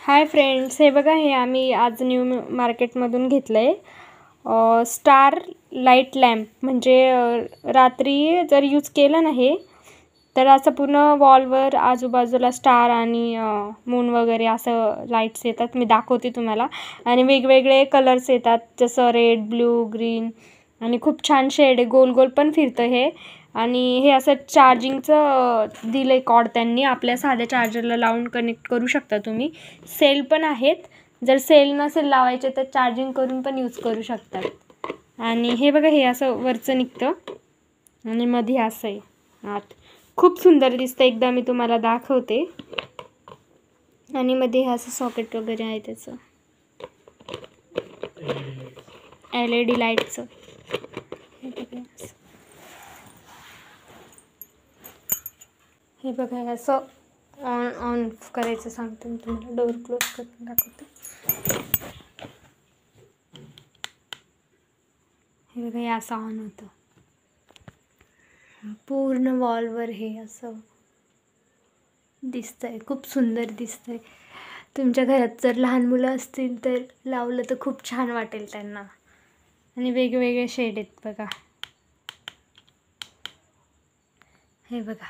Hi friends, हे बघा, हे आम्ही आज न्यू मार्केटमधून घेतलं आहे स्टार लाईट लॅम्प. म्हणजे रात्री जर यूज केलं ना हे, तर असं पूर्ण वॉलवर आजूबाजूला स्टार आणि मून वगैरे असं लाईट्स येतात. मी दाखवते तुम्हाला. आणि वेगवेगळे कलर्स येतात, जसं रेड, ब्लू, ग्रीन, आणि खूप छान शेड आहे. गोल गोल पण फिरतं हे. आणि हे असं चार्जिंगचं दिलं आहे कॉर्ड त्यांनी. आपल्या साध्या चार्जरला लावून कनेक्ट करू शकता तुम्ही. सेल पण आहेत. जर सेल नसेल लावायचे तर चार्जिंग करून पण यूज करू शकतात. आणि हे बघा, हे असं वरचं निघतं आणि मध्ये असं आहे आत. खूप सुंदर दिसतं. एकदा मी तुम्हाला दाखवते. आणि मध्ये हे असं सॉकेट वगैरे आहे त्याचं, LED लाईटचं. हे बघा, हे असं ऑन करायचं सांगते मी तुम्हाला. डोर क्लोज करून दाखवते. हे बघा, हे असं ऑन होतं. पूर्ण वॉलवर हे असं दिसतंय. खूप सुंदर दिसतंय. तुमच्या घरात जर लहान मुलं असतील तर लावलं तर खूप छान वाटेल त्यांना. आणि वेगवेगळे शेड आहेत बघा. हे बघा,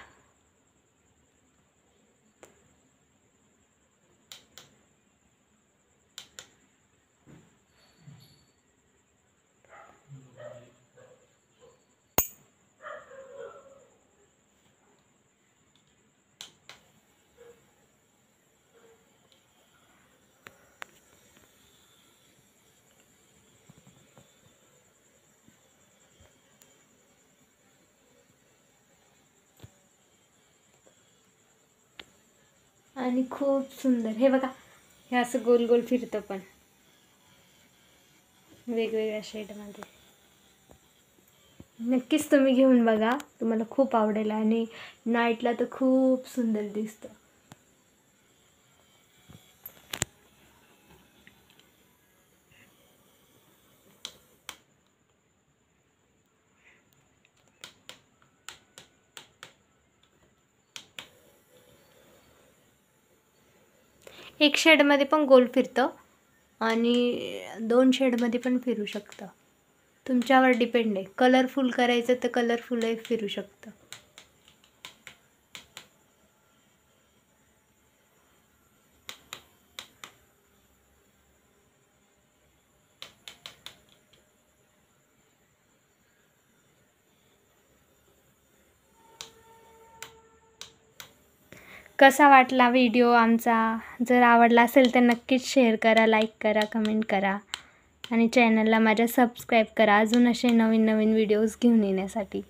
आणि खूप सुंदर. हे बघा, हे असं गोल गोल फिरतं पण वेगवेगळ्या शेडमध्ये. नक्कीच तुम्ही घेऊन बघा, तुम्हाला खूप आवडेल. आणि नाईटला तर खूप सुंदर दिसतं. एक शेडमध्ये पण गोल फिरतं आणि 2 शेडमध्ये पण फिरू शकतं. तुमच्यावर डिपेंड आहे. कलरफुल करायचं तर कलरफुलही फिरू शकतं. कसा वाटला व्हिडिओ आमचा? जर आवडला असेल तर नक्कीच शेअर करा, लाईक करा, कमेंट करा. आणि चॅनलला माझ्या सबस्क्राईब करा, अजून असे नवीन नवीन व्हिडिओज घेऊन येण्यासाठी.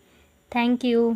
थँक्यू.